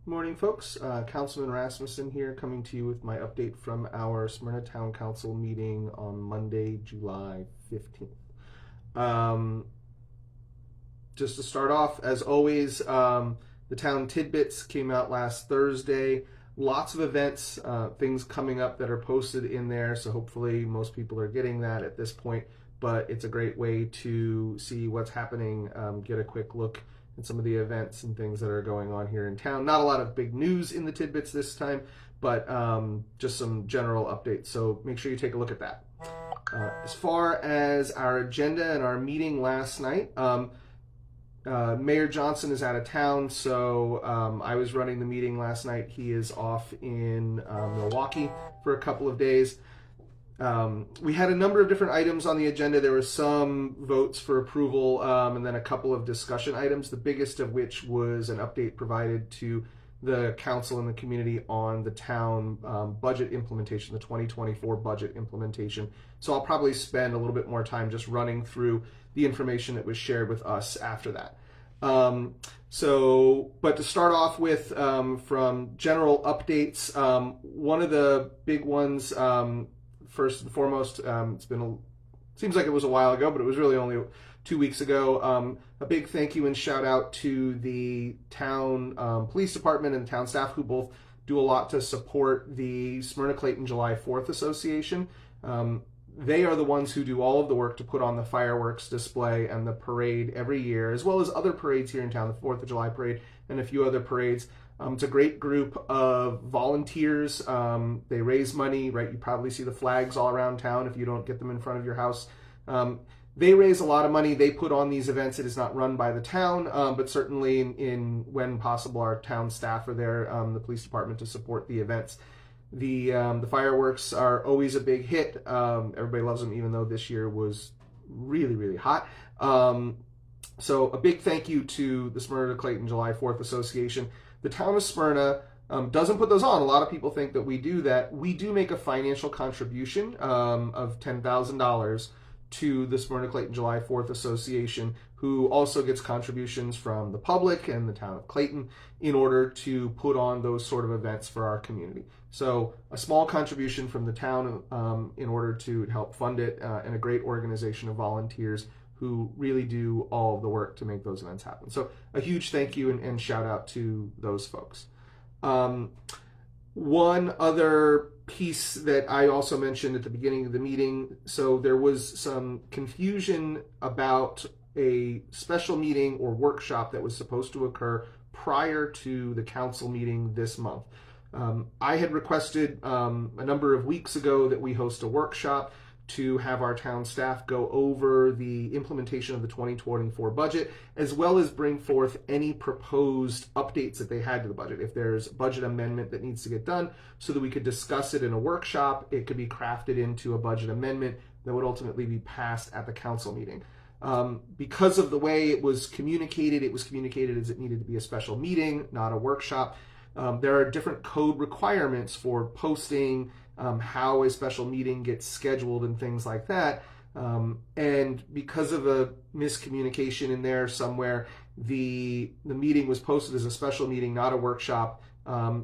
Morning, folks. Councilman Rasmussen here, coming to you with my update from our Smyrna Town Council meeting on Monday, July 15th. Um, just to start off, as always, the town tidbits came out last Thursday. Lots of events, things coming up that are posted in there, so hopefully most people are getting that at this point. But it's a great way to see what's happening, get a quick look and some of the events and things that are going on here in town. Not a lot of big news in the tidbits this time, but just some general updates. So make sure you take a look at that. As far as our agenda and our meeting last night, Mayor Johnson is out of town, so I was running the meeting last night. He is off in Milwaukee for a couple of days. We had a number of different items on the agenda. There were some votes for approval and then a couple of discussion items, the biggest of which was an update provided to the council and the community on the town budget implementation, the 2024 budget implementation. So I'll probably spend a little bit more time just running through the information that was shared with us after that. But to start off with, from general updates, one of the big ones, first and foremost, seems like it was a while ago, but it was really only 2 weeks ago. A big thank you and shout out to the town police department and town staff who both do a lot to support the Smyrna Clayton July 4th Association. They are the ones who do all of the work to put on the fireworks display and the parade every year, as well as other parades here in town, the 4th of July parade and a few other parades. It's a great group of volunteers. They raise money, right? You probably see the flags all around town if you don't get them in front of your house. They raise a lot of money. They put on these events. It is not run by the town, but certainly in when possible, our town staff are there, the police department, to support the events. The fireworks are always a big hit. Everybody loves them, even though this year was really, really hot. So a big thank you to the Smyrna Clayton July 4th Association. The town of Smyrna doesn't put those on. A lot of people think that we do that. We do make a financial contribution of $10,000 to the Smyrna Clayton July 4th Association, who also gets contributions from the public and the town of Clayton in order to put on those sort of events for our community. So a small contribution from the town in order to help fund it, and a great organization of volunteers who really do all of the work to make those events happen. So a huge thank you and shout out to those folks. One other piece that I also mentioned at the beginning of the meeting, so there was some confusion about a special meeting or workshop that was supposed to occur prior to the council meeting this month. I had requested a number of weeks ago that we host a workshop to have our town staff go over the implementation of the 2024 budget, as well as bring forth any proposed updates that they had to the budget. If there's a budget amendment that needs to get done, so that we could discuss it in a workshop, it could be crafted into a budget amendment that would ultimately be passed at the council meeting. Because of the way it was communicated as it needed to be a special meeting, not a workshop. There are different code requirements for posting, how a special meeting gets scheduled and things like that. And because of a miscommunication in there somewhere, the meeting was posted as a special meeting, not a workshop,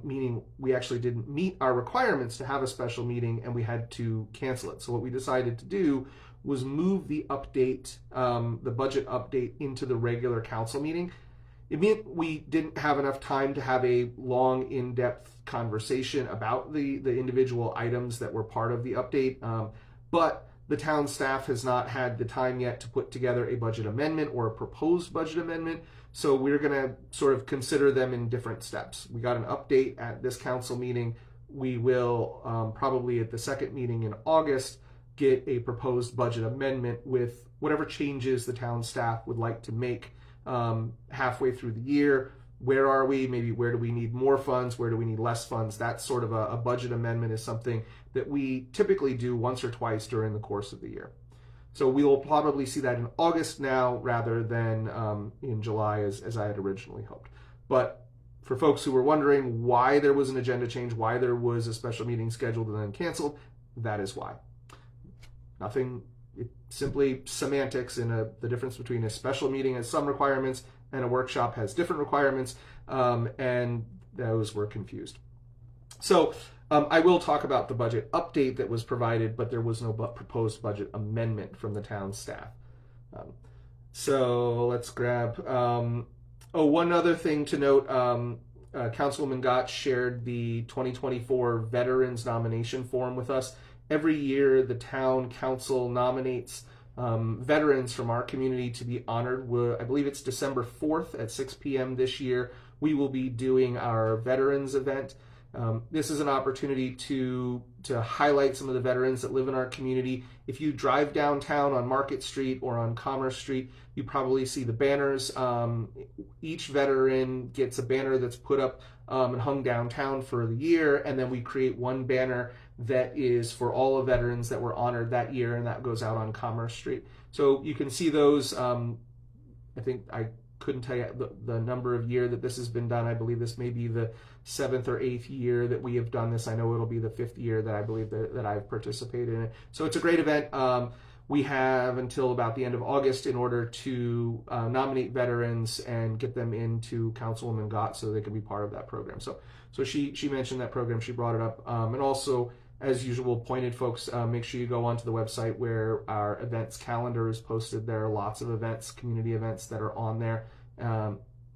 meaning we actually didn't meet our requirements to have a special meeting and we had to cancel it. So what we decided to do was move the update, the budget update, into the regular council meeting. It meant we didn't have enough time to have a long, in-depth conversation about the individual items that were part of the update, but the town staff has not had the time yet to put together a budget amendment or a proposed budget amendment, so we're going to sort of consider them in different steps. We got an update at this council meeting. We will probably at the second meeting in August get a proposed budget amendment with whatever changes the town staff would like to make halfway through the year. Where are we? Maybe where do we need more funds? Where do we need less funds? That sort of a budget amendment is something that we typically do once or twice during the course of the year. So we will probably see that in August now rather than in July as I had originally hoped. But for folks who were wondering why there was an agenda change, why there was a special meeting scheduled and then canceled, that is why. Nothing, simply semantics, and the difference between a special meeting has some requirements and a workshop has different requirements, and those were confused. So I will talk about the budget update that was provided, but there was no proposed budget amendment from the town staff. So let's grab. One other thing to note. Councilwoman Gott shared the 2024 Veterans Nomination Form with us. Every year, the town council nominates veterans from our community to be honored. I believe it's December 4th at 6 p.m. this year. We will be doing our veterans event. This is an opportunity to highlight some of the veterans that live in our community. If you drive downtown on Market Street or on Commerce Street, you probably see the banners. Each veteran gets a banner that's put up and hung downtown for the year, and then we create one banner that is for all the veterans that were honored that year, and that goes out on Commerce Street. So you can see those. I think I couldn't tell you the number of year that this has been done. I believe this may be the 7th or 8th year that we have done this. I know it'll be the 5th year that I believe that I've participated in it. So it's a great event. We have until about the end of August in order to nominate veterans and get them into Councilwoman Gott so they can be part of that program. So she mentioned that program. She brought it up. And also, as usual, pointed folks, make sure you go onto the website where our events calendar is posted. There are lots of events, community events that are on there.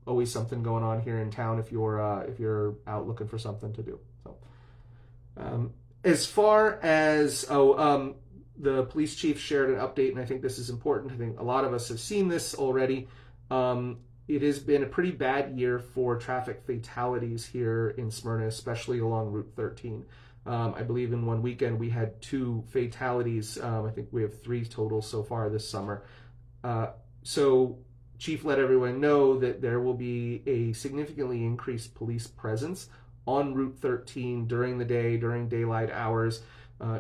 Always something going on here in town if you're out looking for something to do. So, as far as the police chief shared an update, and I think this is important. I think a lot of us have seen this already. It has been a pretty bad year for traffic fatalities here in Smyrna, especially along Route 13. I believe in one weekend we had 2 fatalities. I think we have 3 total so far this summer. So Chief let everyone know that there will be a significantly increased police presence on Route 13 during the day, during daylight hours,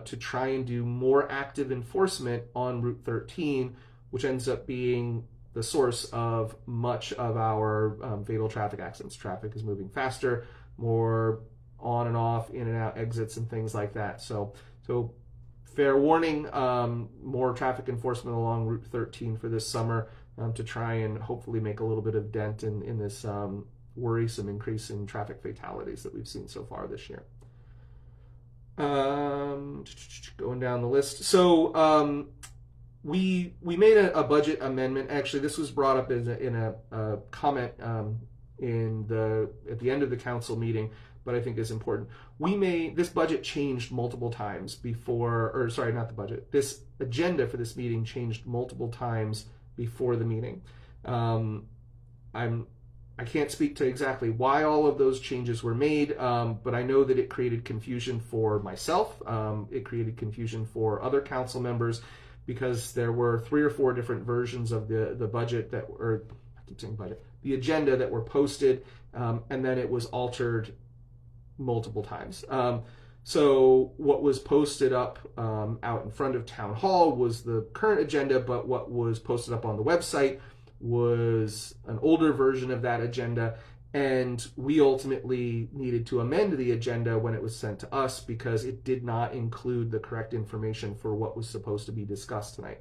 to try and do more active enforcement on Route 13, which ends up being the source of much of our fatal traffic accidents. Traffic is moving faster, more on and off, in and out exits and things like that. So fair warning, more traffic enforcement along Route 13 for this summer to try and hopefully make a little bit of dent in this worrisome increase in traffic fatalities that we've seen so far this year. Going down the list. So we made a budget amendment. Actually, this was brought up in a comment at the end of the council meeting, but I think is important. This budget changed multiple times this agenda for this meeting changed multiple times before the meeting. I can't speak to exactly why all of those changes were made, but I know that it created confusion for myself. It created confusion for other council members because there were 3 or 4 different versions of the budget the agenda that were posted, and then it was altered multiple times. So what was posted up out in front of Town Hall was the current agenda, but what was posted up on the website was an older version of that agenda, and we ultimately needed to amend the agenda when it was sent to us because it did not include the correct information for what was supposed to be discussed tonight.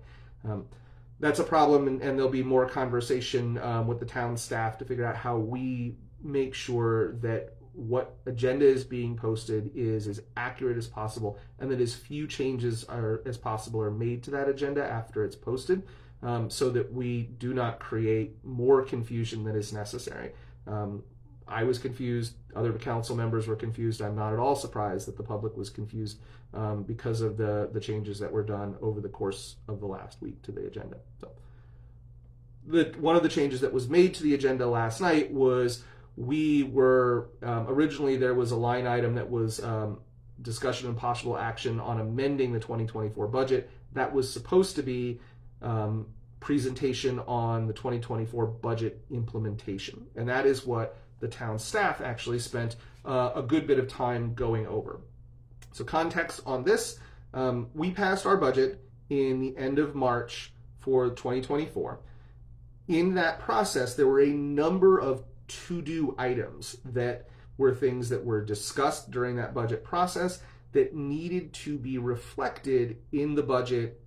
That's a problem, and there'll be more conversation with the town staff to figure out how we make sure that what agenda is being posted is as accurate as possible and that as few changes as possible are made to that agenda after it's posted, so that we do not create more confusion than is necessary. I was confused. Other council members were confused. I'm not at all surprised that the public was confused because of the changes that were done over the course of the last week to the agenda. So, one of the changes that was made to the agenda last night was we were originally there was a line item that was discussion and possible action on amending the 2024 budget. That was supposed to be presentation on the 2024 budget implementation, and that is what the town staff actually spent a good bit of time going over. So context on this, we passed our budget in the end of March for 2024. In that process, there were a number of to-do items that were things that were discussed during that budget process that needed to be reflected in the budget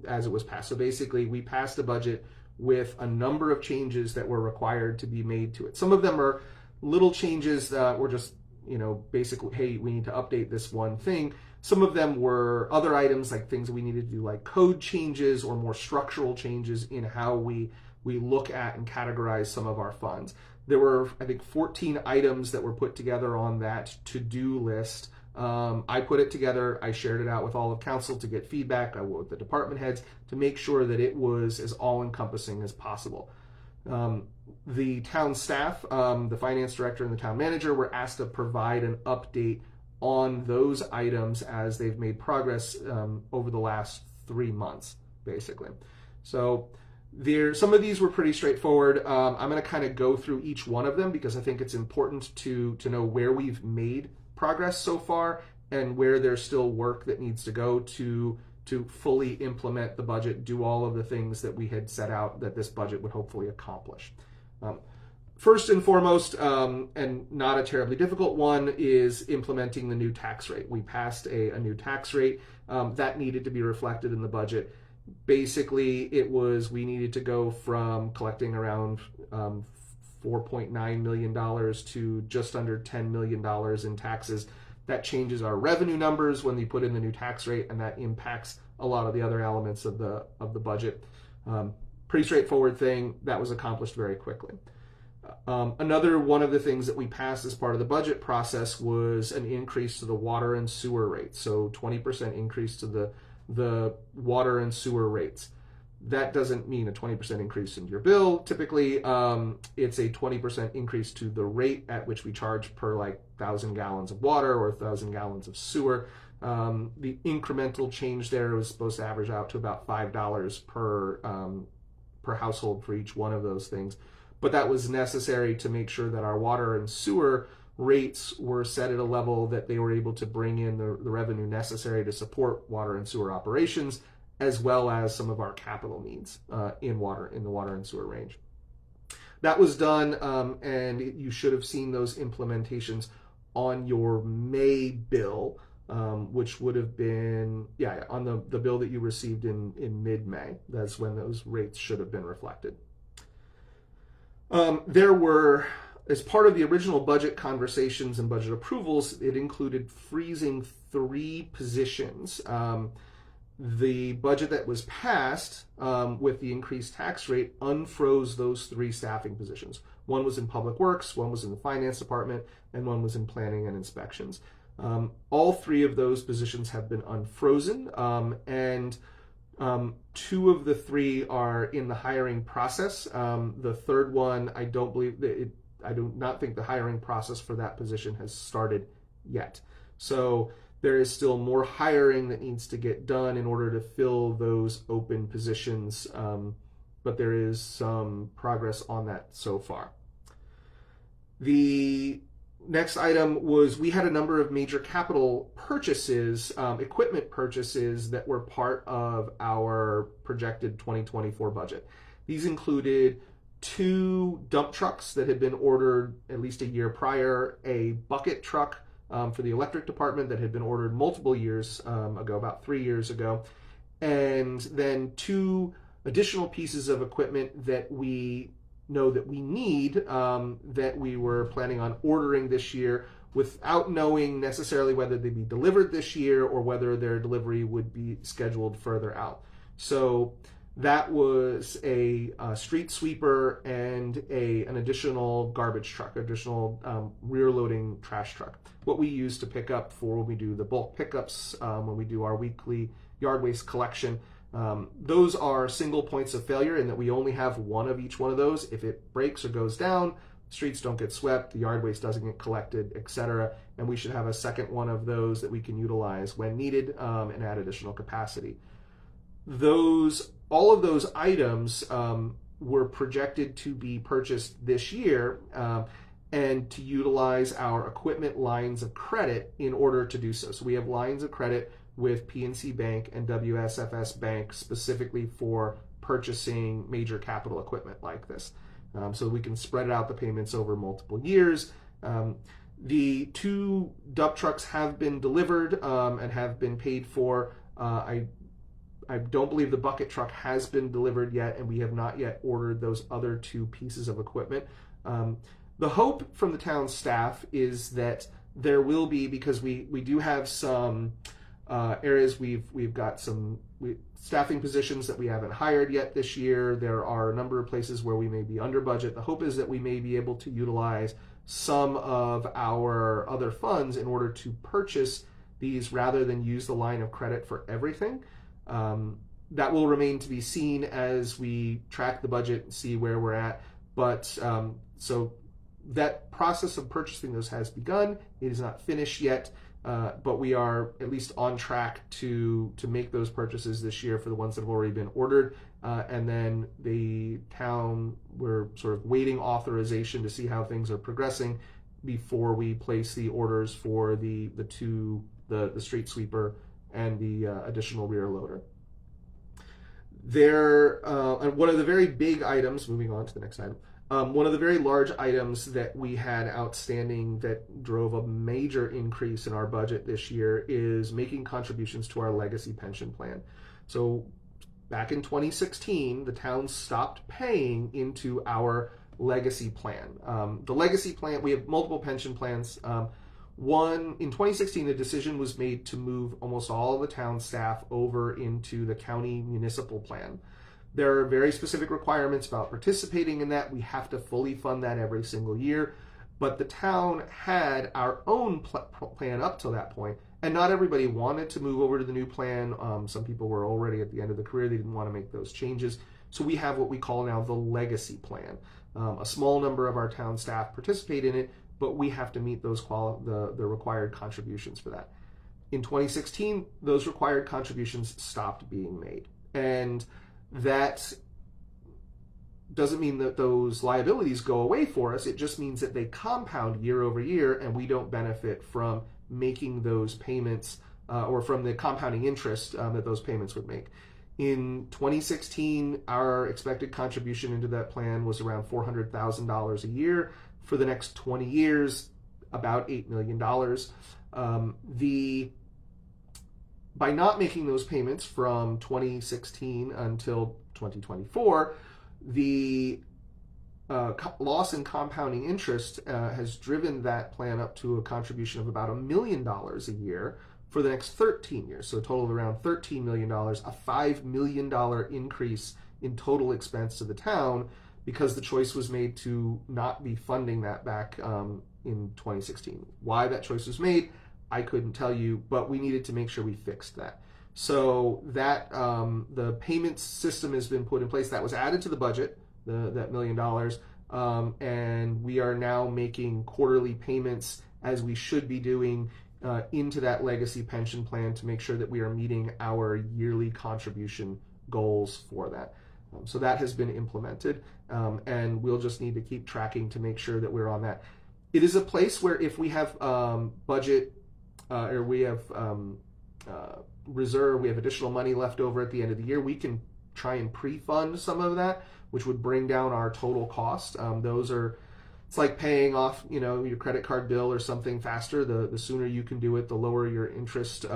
as it was passed. So basically, we passed a budget with a number of changes that were required to be made to it. Some of them are little changes that were just, basically, hey, we need to update this one thing. Some of them were other items, like things we needed to do, like code changes or more structural changes in how we look at and categorize some of our funds. There were, I think, 14 items that were put together on that to-do list. I put it together. I shared it out with all of council to get feedback. I worked with the department heads to make sure that it was as all-encompassing as possible. The town staff, the finance director and the town manager, were asked to provide an update on those items as they've made progress over the last 3 months, basically. So some of these were pretty straightforward. I'm going to kind of go through each one of them because I think it's important to know where we've made progress so far and where there's still work that needs to go to fully implement the budget, do all of the things that we had set out that this budget would hopefully accomplish. First and foremost, and not a terribly difficult one, is implementing the new tax rate. We passed a new tax rate that needed to be reflected in the budget. Basically, we needed to go from collecting around $4.9 million to just under $10 million in taxes. That changes our revenue numbers when we put in the new tax rate, and that impacts a lot of the other elements of the budget. Pretty straightforward thing that was accomplished very quickly. Another one of the things that we passed as part of the budget process was an increase to the water and sewer rates. So 20% increase to the water and sewer rates. That doesn't mean a 20% increase in your bill. Typically, it's a 20% increase to the rate at which we charge per 1,000 gallons of water or 1,000 gallons of sewer. The incremental change there was supposed to average out to about $5 per household for each one of those things. But that was necessary to make sure that our water and sewer rates were set at a level that they were able to bring in the revenue necessary to support water and sewer operations, as well as some of our capital needs in the water and sewer range. That was done, and you should have seen those implementations on your May bill, which would have been, on the bill that you received in mid-May. That's when those rates should have been reflected. There were, as part of the original budget conversations and budget approvals, it included freezing 3 positions. The budget that was passed with the increased tax rate unfroze those 3 staffing positions. One was in Public Works, one was in the Finance Department, and one was in Planning and Inspections. All 3 of those positions have been unfrozen, and 2 of the 3 are in the hiring process. The third one, I do not think the hiring process for that position has started yet. So there is still more hiring that needs to get done in order to fill those open positions, but there is some progress on that so far. The next item was we had a number of major capital purchases, equipment purchases that were part of our projected 2024 budget. These included 2 dump trucks that had been ordered at least a year prior, a bucket truck for the electric department that had been ordered multiple years ago, about 3 years ago, and then 2 additional pieces of equipment that we know that we need that we were planning on ordering this year without knowing necessarily whether they'd be delivered this year or whether their delivery would be scheduled further out. So that was a street sweeper and an additional garbage truck, additional rear-loading trash truck. What we use to pick up for when we do the bulk pickups, when we do our weekly yard waste collection. Those are single points of failure in that we only have one of each one of those. If it breaks or goes down, the streets don't get swept, the yard waste doesn't get collected, etc. And we should have a second one of those that we can utilize when needed and add additional capacity. All of those items were projected to be purchased this year and to utilize our equipment lines of credit in order to do so. So we have lines of credit with PNC Bank and WSFS Bank specifically for purchasing major capital equipment like this. So we can spread out the payments over multiple years. The 2 dump trucks have been delivered and have been paid for. I don't believe the bucket truck has been delivered yet, and we have not yet ordered those other 2 pieces of equipment. The hope from the town staff is that there will be, because we do have some areas we've got some staffing positions that we haven't hired yet this year. There are a number of places where we may be under budget. The hope is that we may be able to utilize some of our other funds in order to purchase these rather than use the line of credit for everything. That will remain to be seen as we track the budget and see where we're at. But so that process of purchasing those has begun. It is not finished yet, but we are at least on track to make those purchases this year for the ones that have already been ordered. And then the town, we're sort of waiting authorization to see how things are progressing before we place the orders for the street sweeper and the additional rear loader. And one of the very big items, moving on to the next item, one of the very large items that we had outstanding that drove a major increase in our budget this year is making contributions to our legacy pension plan. So back in 2016, the town stopped paying into our legacy plan. The legacy plan, we have multiple pension plans. In 2016, a decision was made to move almost all of the town staff over into the county municipal plan. There are very specific requirements about participating in that. We have to fully fund that every single year. But the town had our own plan up till that point, and not everybody wanted to move over to the new plan. Some people were already at the end of the career. They didn't want to make those changes. So we have what we call now the legacy plan. A small number of our town staff participate in it, but we have to meet those the required contributions for that. In 2016, those required contributions stopped being made. And that doesn't mean that those liabilities go away for us. It just means that they compound year over year, and we don't benefit from making those payments or from the compounding interest that those payments would make. In 2016, our expected contribution into that plan was around $400,000 a year. For the next 20 years, about $8 million. By not making those payments from 2016 until 2024, the loss in compounding interest has driven that plan up to a contribution of about $1 million a year for the next 13 years. So a total of around $13 million, a $5 million increase in total expense to the town because the choice was made to not be funding that back in 2016. Why that choice was made, I couldn't tell you, but we needed to make sure we fixed that. So that the payment system has been put in place. That was added to the budget, that $1 million, and we are now making quarterly payments as we should be doing into that legacy pension plan to make sure that we are meeting our yearly contribution goals for that. So that has been implemented, and we'll just need to keep tracking to make sure that we're on that. It is a place where if we have budget or we have reserve, we have additional money left over at the end of the year, we can try and pre-fund some of that, which would bring down our total cost. It's like paying off, your credit card bill or something faster. The sooner you can do it, the lower your interest,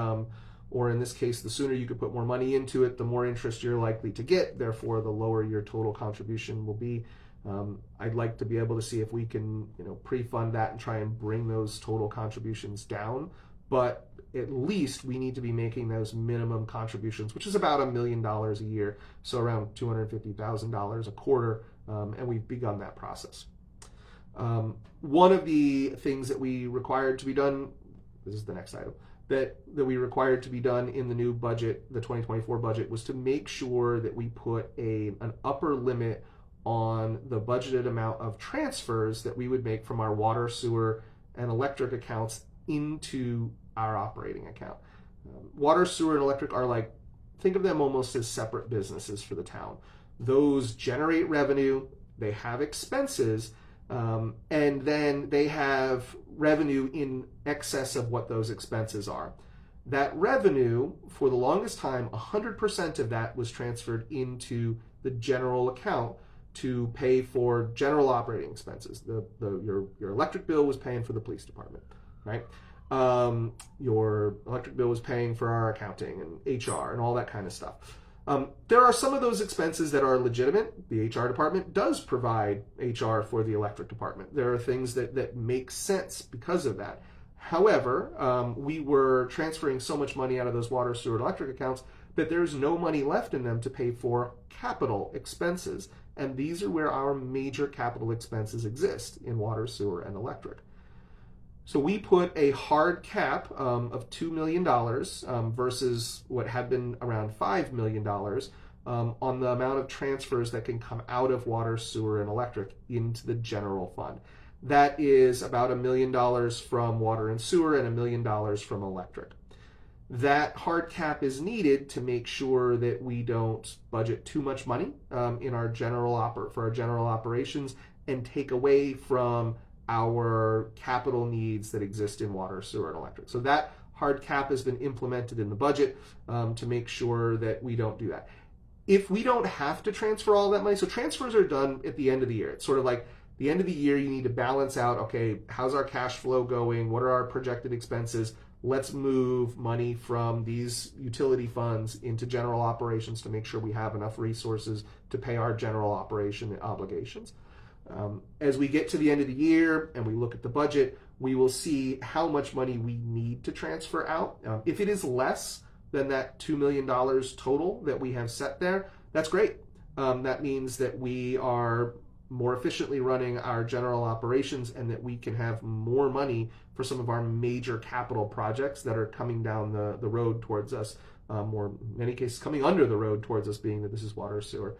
or in this case, the sooner you could put more money into it, the more interest you're likely to get. Therefore, the lower your total contribution will be. I'd like to be able to see if we can, pre-fund that and try and bring those total contributions down. But at least we need to be making those minimum contributions, which is about $1 million a year, so around $250,000 a quarter, and we've begun that process. One of the things that we required to be done, this is the next item, that we required to be done in the new budget, the 2024 budget, was to make sure that we put an upper limit on the budgeted amount of transfers that we would make from our water, sewer, and electric accounts into our operating account. Water, sewer, and electric are think of them almost as separate businesses for the town. Those generate revenue, they have expenses, and then they have revenue in excess of what those expenses are. That revenue, for the longest time, 100% of that was transferred into the general account to pay for general operating expenses. Your electric bill was paying for the police department, right? Your electric bill was paying for our accounting and HR and all that kind of stuff. There are some of those expenses that are legitimate. The HR department does provide HR for the electric department. There are things that make sense because of that. However, we were transferring so much money out of those water, sewer, and electric accounts that there's no money left in them to pay for capital expenses. And these are where our major capital expenses exist in water, sewer, and electric. So we put a hard cap of $2 million versus what had been around $5 million on the amount of transfers that can come out of water, sewer, and electric into the general fund. That is about $1 million from water and sewer and $1 million from electric. That hard cap is needed to make sure that we don't budget too much money in our for our general operations and take away from our capital needs that exist in water, sewer, and electric. So that hard cap has been implemented in the budget to make sure that we don't do that. If we don't have to transfer all that money, so transfers are done at the end of the year. It's sort of like the end of the year, you need to balance out, okay, how's our cash flow going? What are our projected expenses? Let's move money from these utility funds into general operations to make sure we have enough resources to pay our general operation obligations. As we get to the end of the year and we look at the budget, we will see how much money we need to transfer out. If it is less than that $2 million total that we have set there, that's great. That means that we are more efficiently running our general operations and that we can have more money for some of our major capital projects that are coming down the road towards us, or in many cases coming under the road towards us, being that this is water, sewer.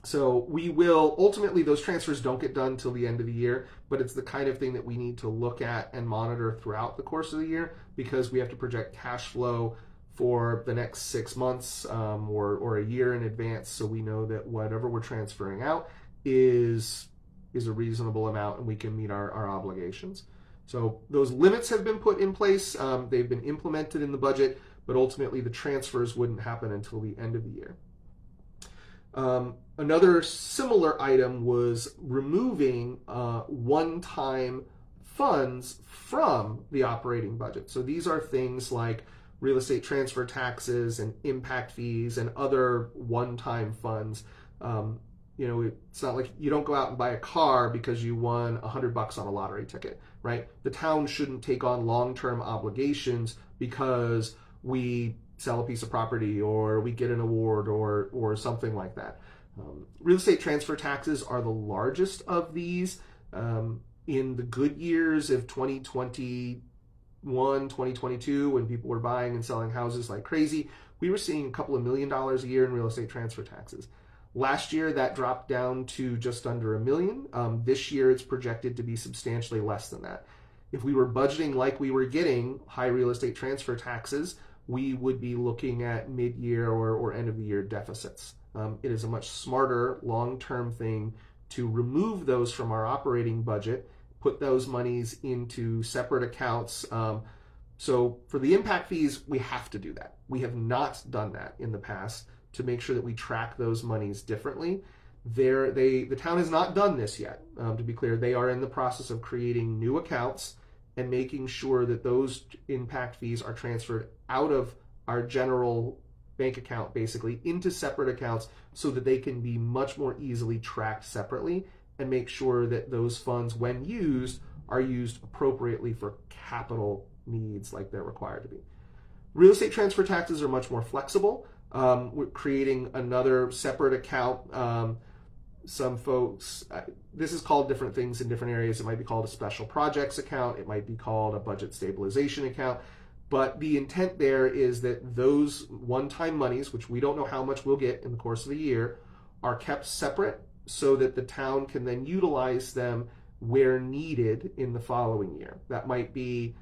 So we will, ultimately those transfers don't get done till the end of the year, but it's the kind of thing that we need to look at and monitor throughout the course of the year, because we have to project cash flow for the next 6 months or a year in advance, so we know that whatever we're transferring out is a reasonable amount and we can meet our obligations. So those limits have been put in place, they've been implemented in the budget, but ultimately the transfers wouldn't happen until the end of the year. Another similar item was removing one-time funds from the operating budget. So these are things like real estate transfer taxes and impact fees and other one-time funds. It's not like you don't go out and buy a car because you won $100 on a lottery ticket, right? The town shouldn't take on long-term obligations because we sell a piece of property or we get an award or something like that. Real estate transfer taxes are the largest of these. In the good years of 2021, 2022, when people were buying and selling houses like crazy, we were seeing a couple of $1 million a year in real estate transfer taxes. Last year, that dropped down to just under $1 million. This year, it's projected to be substantially less than that. If we were budgeting like we were getting high real estate transfer taxes, we would be looking at mid-year or end-of-the-year deficits. It is a much smarter long-term thing to remove those from our operating budget, put those monies into separate accounts. So for the impact fees, we have to do that. We have not done that in the past to make sure that we track those monies differently. The town has not done this yet. To be clear, they are in the process of creating new accounts and making sure that those impact fees are transferred out of our general bank account basically into separate accounts so that they can be much more easily tracked separately and make sure that those funds, when used, are used appropriately for capital needs like they're required to be. Real estate transfer taxes are much more flexible. We're creating another separate account. Some folks, this is called different things in different areas. It might be called a special projects account. It might be called a budget stabilization account. But the intent there is that those one-time monies, which we don't know how much we'll get in the course of the year, are kept separate so that the town can then utilize them where needed in the following year. That might be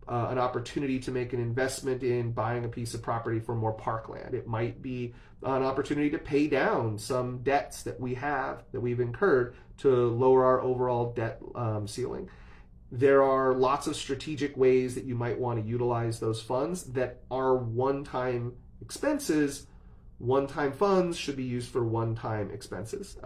an opportunity to make an investment in buying a piece of property for more parkland. It might be an opportunity to pay down some debts that we've incurred to lower our overall debt ceiling. There are lots of strategic ways that you might want to utilize those funds that are one-time expenses. One-time funds should be used for one-time expenses.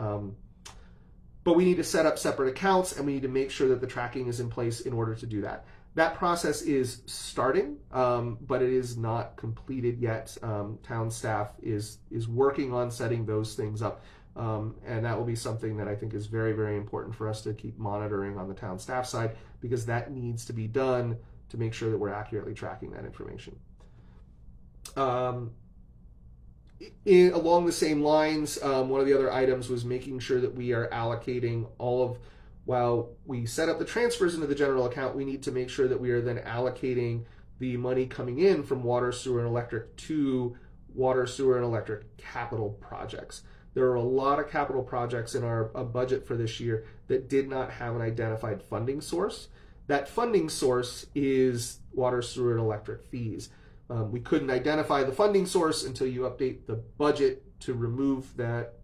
But we need to set up separate accounts, and we need to make sure that the tracking is in place in order to do that. That process is starting, but it is not completed yet. Town staff is working on setting those things up, and that will be something that I think is very, very important for us to keep monitoring on the town staff side, because that needs to be done to make sure that we're accurately tracking that information. Along the same lines, one of the other items was making sure that we are allocating while we set up the transfers into the general account, we need to make sure that we are then allocating the money coming in from water, sewer, and electric to water, sewer, and electric capital projects. There are a lot of capital projects in our budget for this year that did not have an identified funding source. That funding source is water, sewer, and electric fees. We couldn't identify the funding source until you update the budget to remove that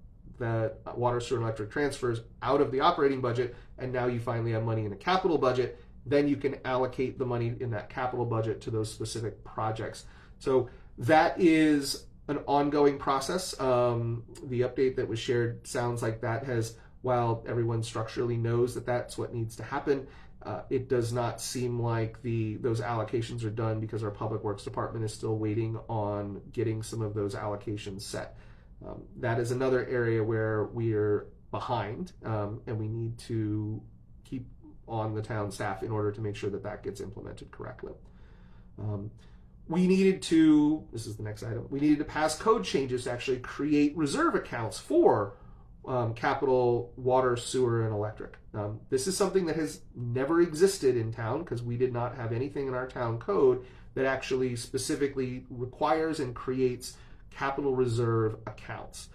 water, sewer, and electric transfers out of the operating budget, and now you finally have money in a capital budget. Then you can allocate the money in that capital budget to those specific projects. So that is an ongoing process. The update that was shared sounds like that has, while everyone structurally knows that that's what needs to happen, it does not seem like those allocations are done, because our Public Works Department is still waiting on getting some of those allocations set. That is another area where we are behind, and we need to keep on the town staff in order to make sure that that gets implemented correctly. This is the next item, we needed to pass code changes to actually create reserve accounts for capital water, sewer, and electric. This is something that has never existed in town, because we did not have anything in our town code that actually specifically requires and creates capital reserve accounts.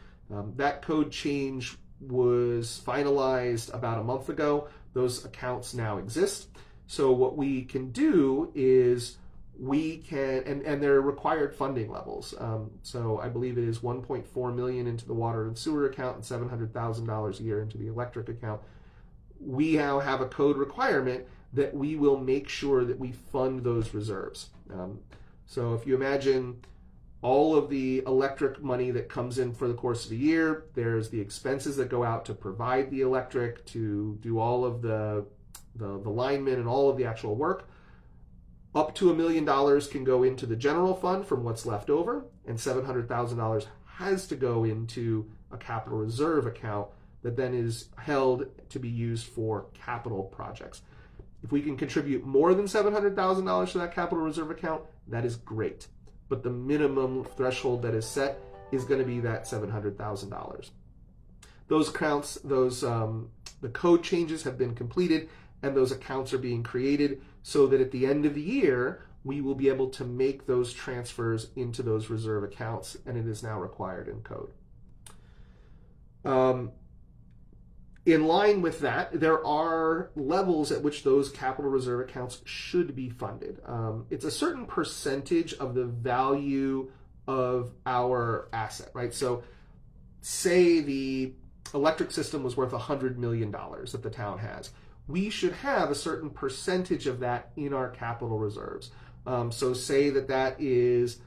That code change was finalized about a month ago. Those accounts now exist. So what we can do is and they're required funding levels. So I believe it is $1.4 million into the water and sewer account and $700,000 a year into the electric account. We now have a code requirement that we will make sure that we fund those reserves. So if you imagine all of the electric money that comes in for the course of a year, there's the expenses that go out to provide the electric, to do all of the linemen and all of the actual work. Up to $1 million can go into the general fund from what's left over, and $700,000 has to go into a capital reserve account that then is held to be used for capital projects. If we can contribute more than $700,000 to that capital reserve account, that is great. But the minimum threshold that is set is going to be that $700,000. Those accounts, the code changes have been completed, and those accounts are being created so that at the end of the year, we will be able to make those transfers into those reserve accounts, and it is now required in code. In line with that, there are levels at which those capital reserve accounts should be funded. It's a certain percentage of the value of our asset, right? So say the electric system was worth $100 million that the town has. We should have a certain percentage of that in our capital reserves. So say that is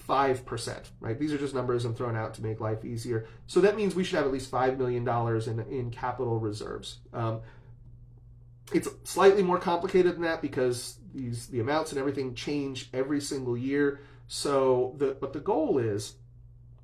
5%, right? These are just numbers I'm throwing out to make life easier. So that means we should have at least $5 million in capital reserves. It's slightly more complicated than that, because the amounts and everything change every single year. But the goal is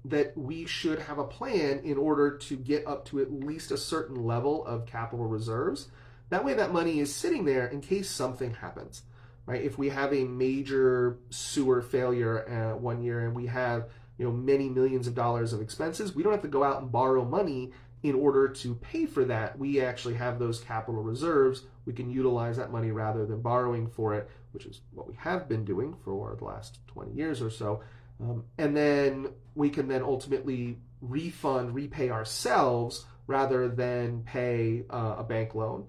that we should have a plan in order to get up to at least a certain level of capital reserves. That way that money is sitting there in case something happens, right? If we have a major sewer failure one year and we have many millions of dollars of expenses, we don't have to go out and borrow money in order to pay for that. We actually have those capital reserves. We can utilize that money rather than borrowing for it, which is what we have been doing for the last 20 years or so. And then we can then ultimately repay ourselves rather than pay a bank loan,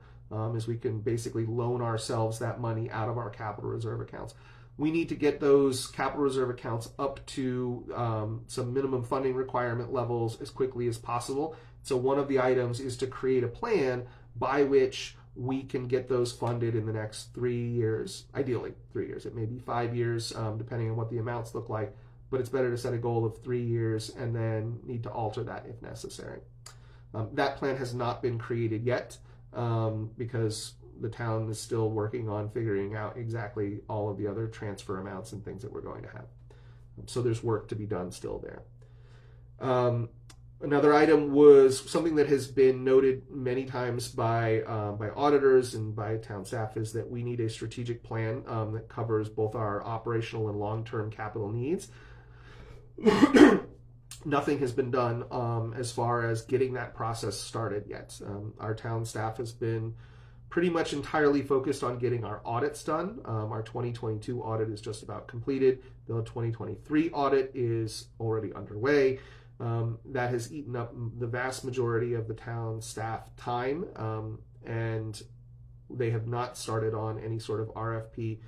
as we can basically loan ourselves that money out of our capital reserve accounts. We need to get those capital reserve accounts up to some minimum funding requirement levels as quickly as possible. So one of the items is to create a plan by which we can get those funded in the next 3 years, ideally 3 years. It may be 5 years, depending on what the amounts look like, but it's better to set a goal of 3 years and then need to alter that if necessary. That plan has not been created yet because the town is still working on figuring out exactly all of the other transfer amounts and things that we're going to have. So there's work to be done still there. Another item was something that has been noted many times by auditors and by town staff, is that we need a strategic plan that covers both our operational and long-term capital needs. Nothing has been done as far as getting that process started yet. Our town staff has been pretty much entirely focused on getting our audits done. Our 2022 audit is just about completed. The 2023 audit is already underway. That has eaten up the vast majority of the town staff time, and they have not started on any sort of RFP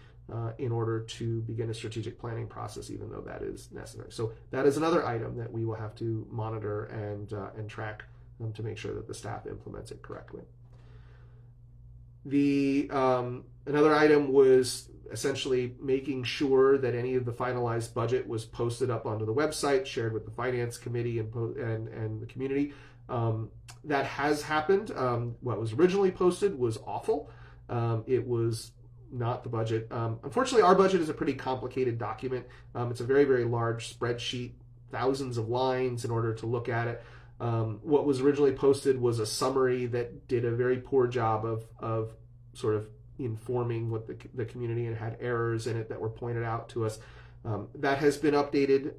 in order to begin a strategic planning process, even though that is necessary. So that is another item that we will have to monitor and track to make sure that the staff implements it correctly. Another item was essentially making sure that any of the finalized budget was posted up onto the website, shared with the finance committee and the community. That has happened. What was originally posted was awful. It was not the budget. Unfortunately, our budget is a pretty complicated document. It's a very, very large spreadsheet, thousands of lines in order to look at it. What was originally posted was a summary that did a very poor job of sort of informing what the community, and had errors in it that were pointed out to us. That has been updated,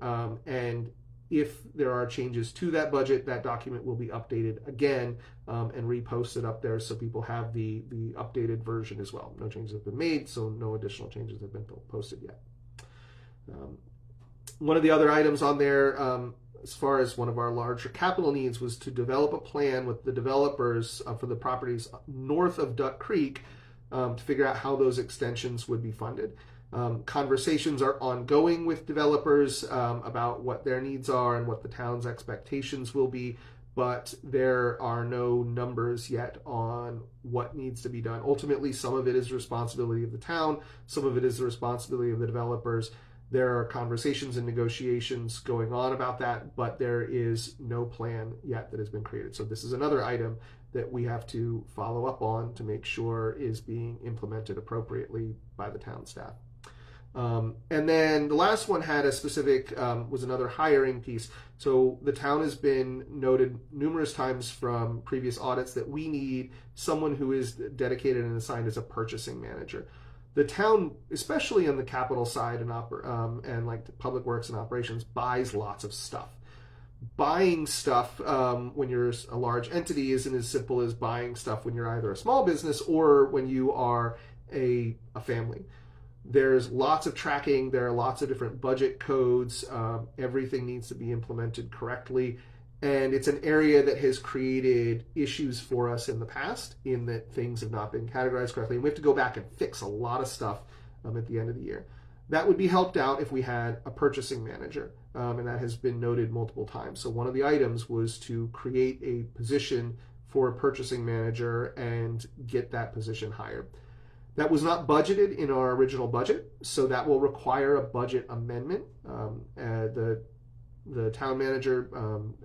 and if there are changes to that budget, that document will be updated again and reposted up there so people have the updated version as well. No changes have been made, so no additional changes have been posted yet. One of the other items on there, as far as one of our larger capital needs, was to develop a plan with the developers for the properties north of Duck Creek to figure out how those extensions would be funded. Conversations are ongoing with developers about what their needs are and what the town's expectations will be, but there are no numbers yet on what needs to be done. Ultimately, some of it is the responsibility of the town, some of it is the responsibility of the developers. There are conversations and negotiations going on about that, but there is no plan yet that has been created. So this is another item that we have to follow up on to make sure is being implemented appropriately by the town staff. And then the last one had a specific, was another hiring piece. So the town has been noted numerous times from previous audits that we need someone who is dedicated and assigned as a purchasing manager. The town, especially on the capital side and like the public works and operations, buys lots of stuff. Buying stuff when you're a large entity isn't as simple as buying stuff when you're either a small business or when you are a family. There's lots of tracking. There are lots of different budget codes. Everything needs to be implemented correctly. And it's an area that has created issues for us in the past, in that things have not been categorized correctly. And we have to go back and fix a lot of stuff at the end of the year. That would be helped out if we had a purchasing manager, and that has been noted multiple times. So one of the items was to create a position for a purchasing manager and get that position hired. That was not budgeted in our original budget, so that will require a budget amendment. The town manager,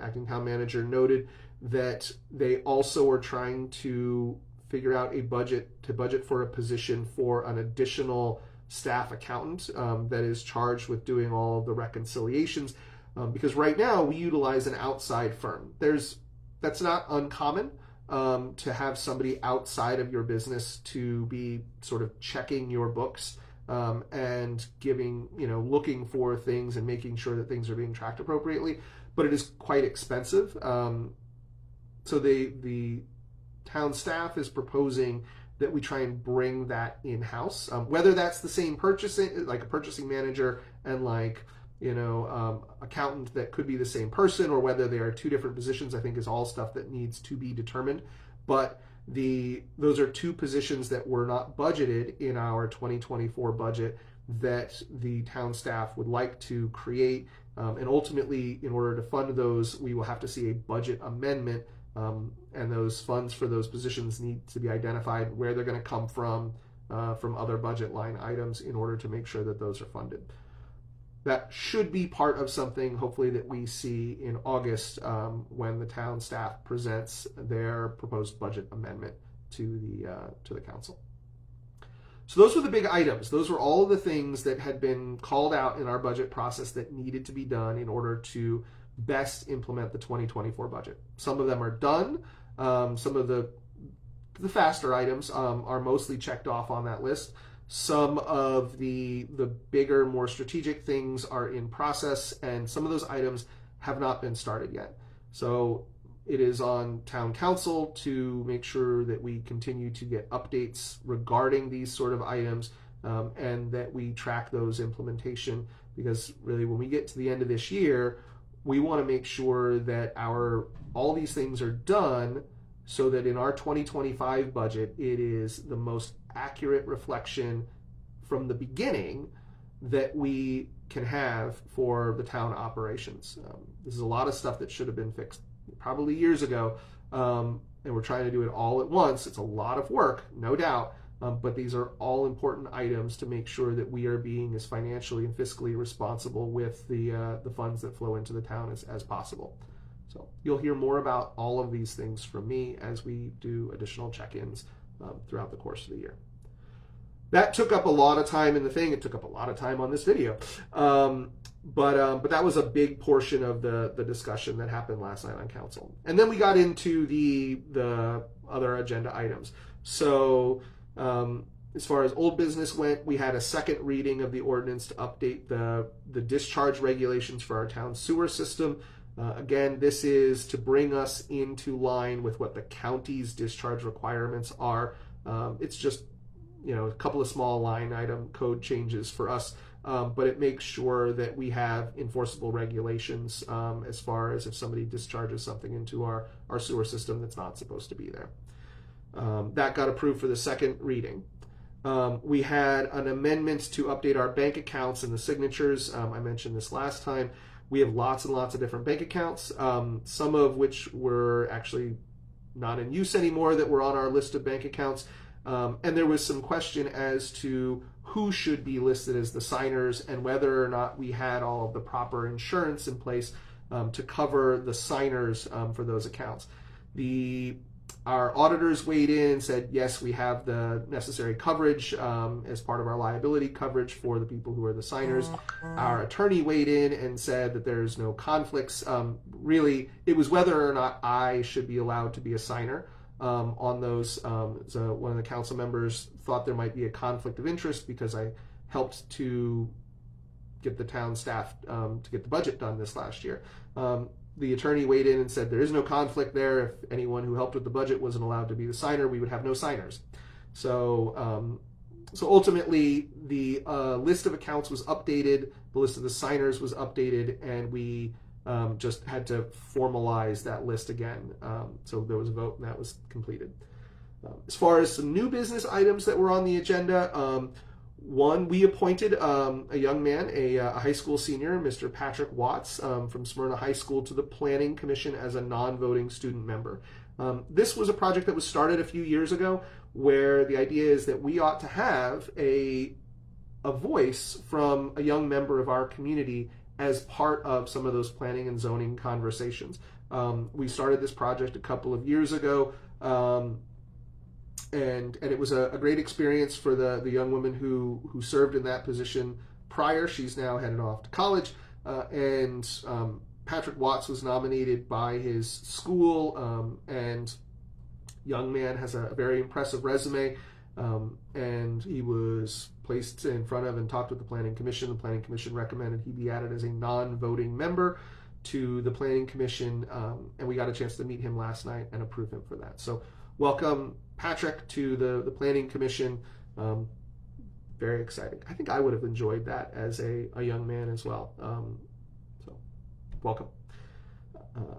acting town manager, noted that they also are trying to figure out a budget for a position for an additional staff accountant that is charged with doing all of the reconciliations, because right now we utilize an outside firm. That's not uncommon to have somebody outside of your business to be sort of checking your books and giving, looking for things and making sure that things are being tracked appropriately, but it is quite expensive. So the town staff is proposing that we try and bring that in-house, whether that's the same purchasing, like a purchasing manager and accountant that could be the same person, or whether they are two different positions, I think is all stuff that needs to be determined. But those are two positions that were not budgeted in our 2024 budget that the town staff would like to create. And ultimately, in order to fund those, we will have to see a budget amendment, and those funds for those positions need to be identified, where they're going to come from other budget line items in order to make sure that those are funded. that should be part of something, hopefully, that we see in August when the town staff presents their proposed budget amendment to the council. So those were the big items. Those were all of the things that had been called out in our budget process that needed to be done in order to best implement the 2024 budget. Some of them are done. Some of the faster items are mostly checked off on that list. Some of the bigger, more strategic things are in process, and some of those items have not been started yet. So it is on town council to make sure that we continue to get updates regarding these sort of items, and that we track those implementation, because really when we get to the end of this year, we want to make sure that all these things are done so that in our 2025 budget, it is the most accurate reflection from the beginning that we can have for the town operations. This is a lot of stuff that should have been fixed probably years ago, and we're trying to do it all at once. It's a lot of work, no doubt, but these are all important items to make sure that we are being as financially and fiscally responsible with the funds that flow into the town as possible. So you'll hear more about all of these things from me as we do additional check-ins throughout the course of the year. That took up a lot of time in the thing. It took up a lot of time on this video. But that was a big portion of the discussion that happened last night on council. And then we got into the other agenda items. So as far as old business went, we had a second reading of the ordinance to update the discharge regulations for our town sewer system. Again, this is to bring us into line with what the county's discharge requirements are. It's just, a couple of small line item code changes for us, but it makes sure that we have enforceable regulations as far as if somebody discharges something into our sewer system that's not supposed to be there. That got approved for the second reading. We had an amendment to update our bank accounts and the signatures. I mentioned this last time. We have lots and lots of different bank accounts, some of which were actually not in use anymore that were on our list of bank accounts. And there was some question as to who should be listed as the signers and whether or not we had all of the proper insurance in place to cover the signers for those accounts. Our auditors weighed in and said, yes, we have the necessary coverage as part of our liability coverage for the people who are the signers. Our attorney weighed in and said that there's no conflicts. Really, it was whether or not I should be allowed to be a signer on those. So one of the council members thought there might be a conflict of interest because I helped to get the town staff to get the budget done this last year. The attorney weighed in and said there is no conflict there. If anyone who helped with the budget wasn't allowed to be the signer, we would have no signers. So ultimately, the list of accounts was updated, the list of the signers was updated, and we just had to formalize that list again. So there was a vote, and that was completed. As far as some new business items that were on the agenda, one, we appointed a young man, a high school senior, Mr. Patrick Watts, from Smyrna High School to the Planning Commission as a non-voting student member. This was a project that was started a few years ago where the idea is that we ought to have a voice from a young member of our community as part of some of those planning and zoning conversations. We started this project a couple of years ago, and it was a great experience for the young woman who served in that position prior. She's now headed off to college, and Patrick Watts was nominated by his school, and young man has a very impressive resume, and he was placed in front of and talked with the Planning Commission. The Planning Commission recommended he be added as a non-voting member to the Planning Commission, and we got a chance to meet him last night and approve him for that. So welcome, Patrick, to the Planning Commission. Very exciting. I think I would have enjoyed that as a young man as well. So welcome.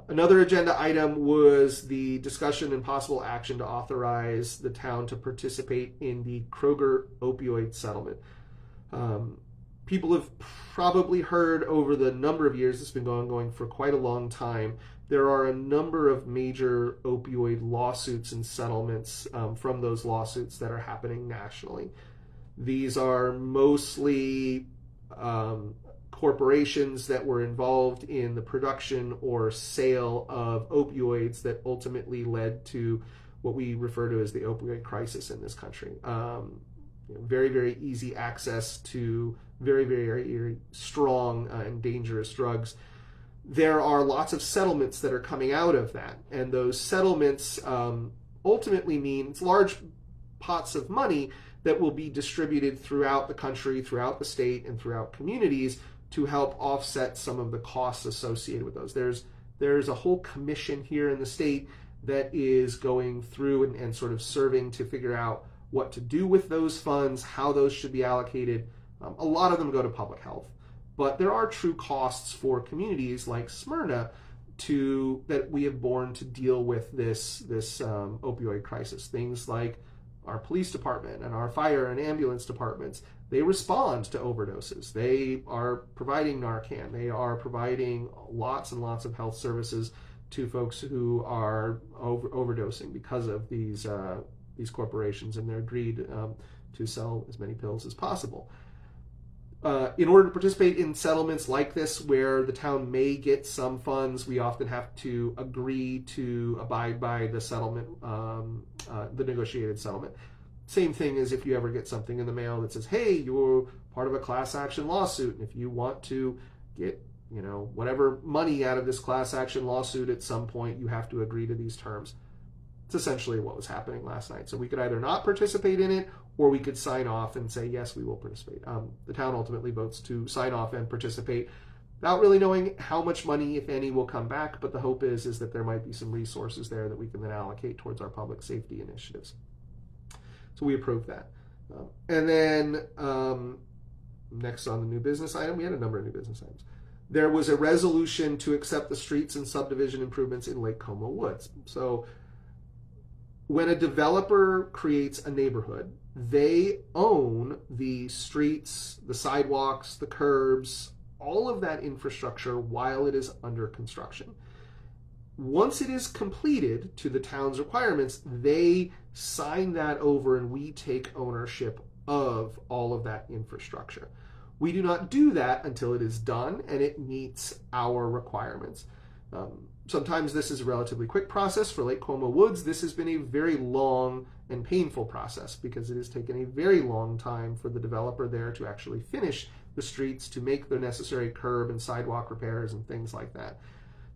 Another agenda item was the discussion and possible action to authorize the town to participate in the Kroger opioid settlement. People have probably heard over the number of years it's been going for quite a long time. There are a number of major opioid lawsuits and settlements from those lawsuits that are happening nationally. These are mostly corporations that were involved in the production or sale of opioids that ultimately led to what we refer to as the opioid crisis in this country. Very, very easy access to very, very strong and dangerous drugs. There are lots of settlements that are coming out of that, and those settlements ultimately mean large pots of money that will be distributed throughout the country, throughout the state, and throughout communities to help offset some of the costs associated with those. There's a whole commission here in the state that is going through and sort of serving to figure out what to do with those funds, how those should be allocated. A lot of them go to public health, but there are true costs for communities like Smyrna that we have borne to deal with this opioid crisis. Things like our police department and our fire and ambulance departments, they respond to overdoses. They are providing Narcan. They are providing lots and lots of health services to folks who are overdosing because of these corporations and their greed to sell as many pills as possible. In order to participate in settlements like this, where the town may get some funds, we often have to agree to abide by the settlement, the negotiated settlement. Same thing as if you ever get something in the mail that says, hey, you're part of a class action lawsuit, and if you want to get whatever money out of this class action lawsuit at some point, you have to agree to these terms. It's essentially what was happening last night. So we could either not participate in it, or we could sign off and say, yes, we will participate. The town ultimately votes to sign off and participate without really knowing how much money, if any, will come back. But the hope is that there might be some resources there that we can then allocate towards our public safety initiatives. So we approved that. And then next on the new business item, we had a number of new business items. There was a resolution to accept the streets and subdivision improvements in Lake Como Woods. So when a developer creates a neighborhood, they own the streets, the sidewalks, the curbs, all of that infrastructure while it is under construction. Once it is completed to the town's requirements, they sign that over and we take ownership of all of that infrastructure. We do not do that until it is done and it meets our requirements. Sometimes this is a relatively quick process. For Lake Como Woods, this has been a very long and painful process because it has taken a very long time for the developer there to actually finish the streets, to make the necessary curb and sidewalk repairs and things like that.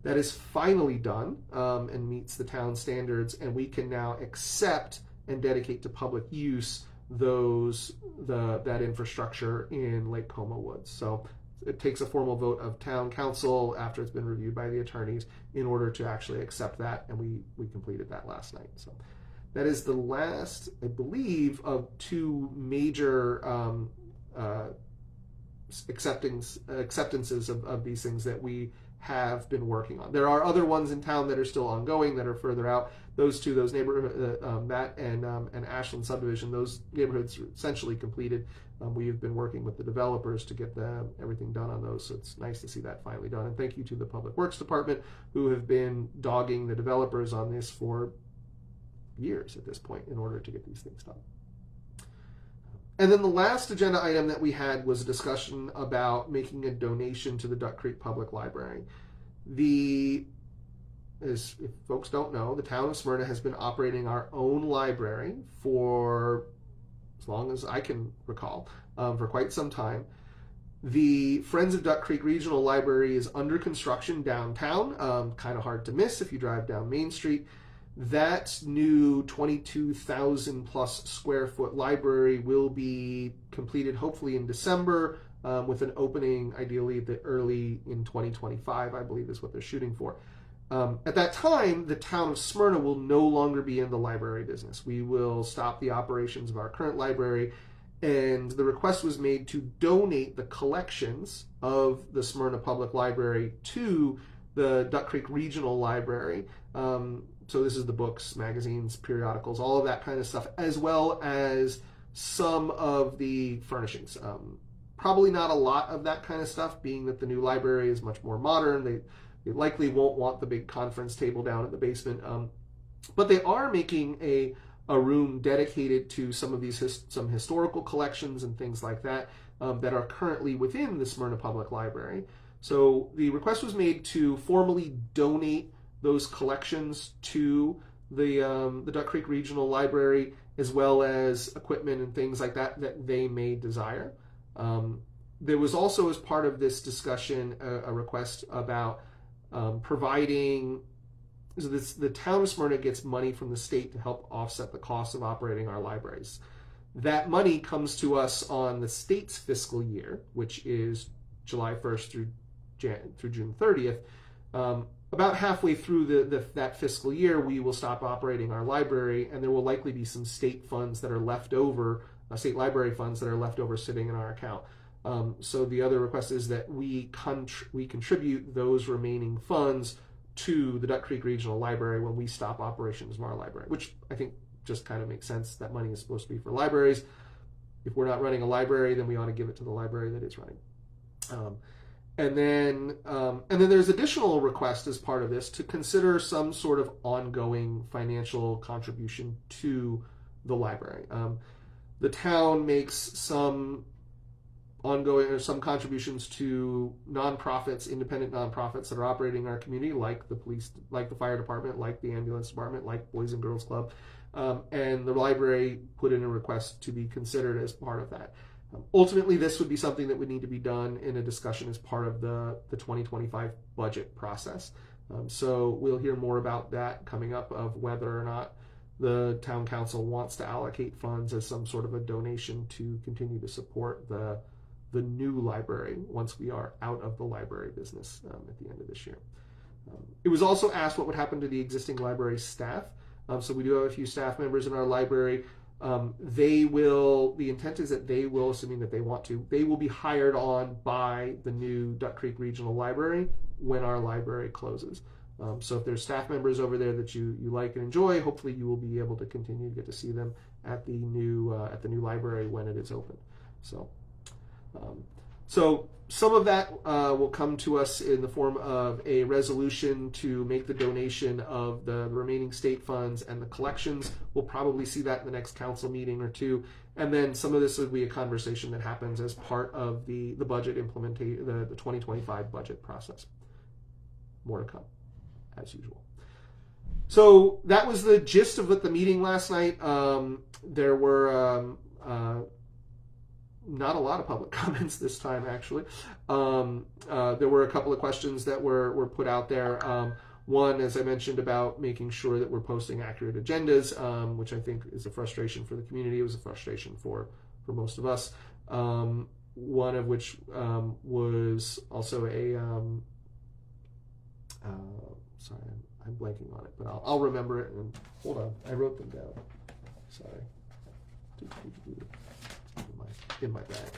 That is finally done and meets the town standards, and we can now accept and dedicate to public use that infrastructure in Lake Como Woods. So it takes a formal vote of town council after it's been reviewed by the attorneys in order to actually accept that, and we completed that last night. So that is the last, I believe, of two major acceptances of these things that we have been working on. There are other ones in town that are still ongoing, that are further out. Those neighborhood, that and Ashland subdivision, those neighborhoods are essentially completed. We have been working with the developers to get everything done on those, so it's nice to see that finally done. And thank you to the Public Works Department, who have been dogging the developers on this for years at this point in order to get these things done. And then the last agenda item that we had was a discussion about making a donation to the Duck Creek Public Library. If folks don't know, the town of Smyrna has been operating our own library for as long as I can recall, for quite some time. The Friends of Duck Creek Regional Library is under construction downtown, kind of hard to miss if you drive down Main Street. That new 22,000 plus square foot library will be completed hopefully in December, with an opening ideally early in 2025, I believe is what they're shooting for. At that time, the town of Smyrna will no longer be in the library business. We will stop the operations of our current library, and the request was made to donate the collections of the Smyrna Public Library to the Duck Creek Regional Library. So this is the books, magazines, periodicals, all of that kind of stuff, as well as some of the furnishings. Probably not a lot of that kind of stuff, being that the new library is much more modern. They likely won't want the big conference table down at the basement. But they are making a a room dedicated to some of these some historical collections and things like that that are currently within the Smyrna Public Library. So the request was made to formally donate those collections to the Duck Creek Regional Library, as well as equipment and things like that that they may desire. There was also, as part of this discussion, a request about providing. So the town of Smyrna gets money from the state to help offset the cost of operating our libraries. That money comes to us on the state's fiscal year, which is July 1st through June 30th. About halfway through that fiscal year, we will stop operating our library, and there will likely be some state funds that are left over, state library funds that are left over sitting in our account. So the other request is that we contribute those remaining funds to the Duck Creek Regional Library when we stop operations of our library, which I think just kind of makes sense. That money is supposed to be for libraries. If we're not running a library, then we ought to give it to the library that is running. And then there's additional request as part of this to consider some sort of ongoing financial contribution to the library. The town makes some ongoing or some contributions to nonprofits, independent nonprofits that are operating in our community, like the police, like the fire department, like the ambulance department, like Boys and Girls Club, and the library put in a request to be considered as part of that. Ultimately, this would be something that would need to be done in a discussion as part of the 2025 budget process. So we'll hear more about that coming up, of whether or not the town council wants to allocate funds as some sort of a donation to continue to support the new library once we are out of the library business at the end of this year. It was also asked what would happen to the existing library staff. So we do have a few staff members in our library. The intent is that they will, assuming that they want to, they will be hired on by the new Duck Creek Regional Library when our library closes. So if there's staff members over there that you like and enjoy, hopefully you will be able to continue to get to see them at the new library when it is open. So some of that will come to us in the form of a resolution to make the donation of the remaining state funds and the collections. We'll probably see that in the next council meeting or two. And then some of this will be a conversation that happens as part of the budget implementation, the 2025 budget process. More to come, as usual. So that was the gist of the meeting last night. There were not a lot of public comments this time, actually. There were a couple of questions that were put out there. One, as I mentioned, about making sure that we're posting accurate agendas, which I think is a frustration for the community. It was a frustration for most of us. One of which was also a sorry, I'm blanking on it, but I'll remember it. And hold on, I wrote them down. Sorry. In my bag.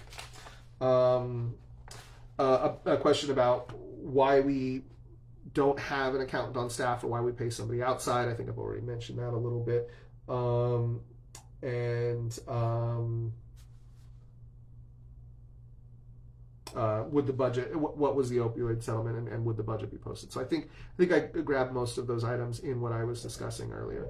A question about why we don't have an accountant on staff or why we pay somebody outside. I think I've already mentioned that a little bit. Would the budget, what was the opioid settlement, and would the budget be posted? So I think I grabbed most of those items in what I was discussing earlier.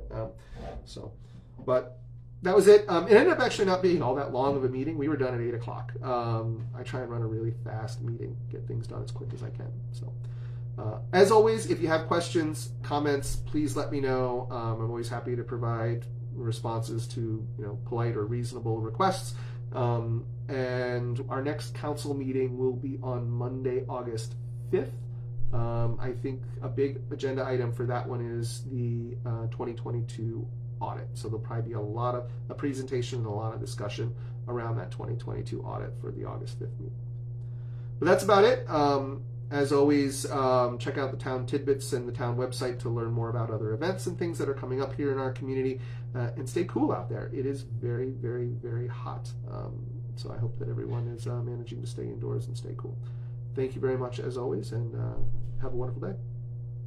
But that was it. It ended up actually not being all that long of a meeting. We were done at 8 o'clock. I try and run a really fast meeting, get things done as quick as I can. So, as always, if you have questions, comments, please let me know. I'm always happy to provide responses to polite or reasonable requests. And our next council meeting will be on Monday, August 5th. I think a big agenda item for that one is the 2022 audit. So there'll probably be a presentation and a lot of discussion around that 2022 audit for the August 5th meeting. But that's about it. As always, check out the town tidbits and the town website to learn more about other events and things that are coming up here in our community. And stay cool out there. It is very, very, very hot. So I hope that everyone is managing to stay indoors and stay cool. Thank you very much as always, and have a wonderful day.